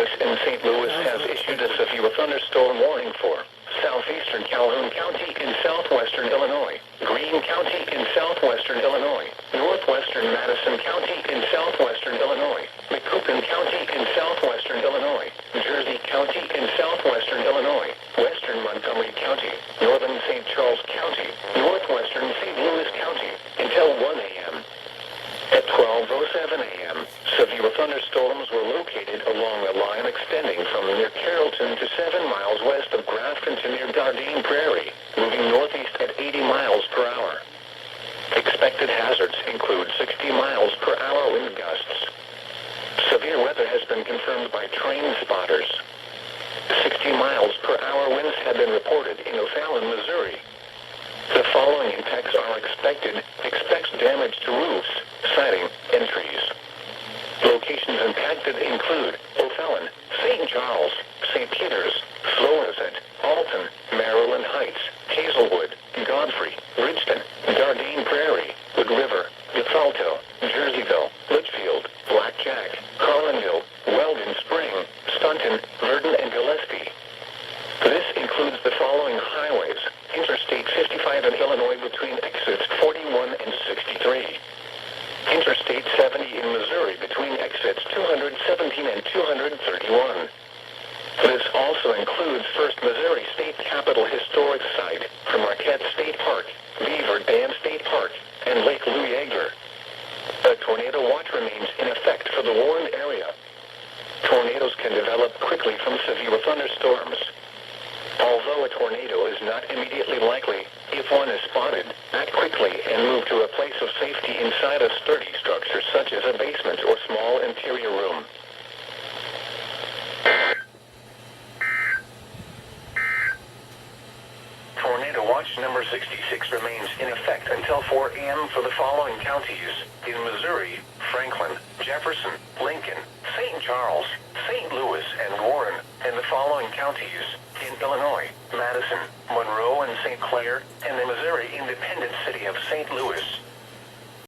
Service in St. Louis has issued a severe thunderstorm warning for southeastern Calhoun County in southwestern Illinois, Greene County in southwestern Illinois, northwestern Madison County in southwestern Illinois, Macoupin County in southwestern Illinois, Jersey County in southwestern Illinois, western Montgomery County, northern St. Charles County, northwestern St. Louis County, until 1 a.m. At 12:07 a.m., severe thunderstorms were located along a line extending from near Carrollton to 7 miles west of Grafton to near Dardenne Prairie, moving northeast at 80 miles per hour. Expected hazards include 60 miles per hour wind gusts. Severe weather has been confirmed by train spotters. 60 miles per hour winds have been reported in O'Fallon, Missouri. The following impacts are expected. Expects damage to roofs, siding, and trees. Locations impacted include O'Fallon, St. Charles, St. Peters, Florissant, Alton, Maryland Heights, Hazelwood, Godfrey, Bridgeton, Dardenne Prairie, Wood River, DeFalto, Jerseyville, Litchfield, Blackjack, Carlinville, Weldon Spring, Staunton, Verdon, and Gillespie. This includes the following highways: Interstate 55 in Illinois between exits 41 and 63. Interstate 70 in Missouri between exits 217 and 231. This also includes First Missouri State Capitol Historic Site from Marquette State Park, Beaver Dam State Park, and Lake Lou Yeager. A tornado watch remains in effect for the warned area. Tornadoes can develop quickly from severe thunderstorms. Although a tornado is not immediately likely, if one is spotted, act quickly and move to a place of safety inside a sturdy structure such as a basement or small interior room. Tornado watch number 66 remains in effect until 4 a.m. for the following counties: in Missouri, Franklin, Jefferson,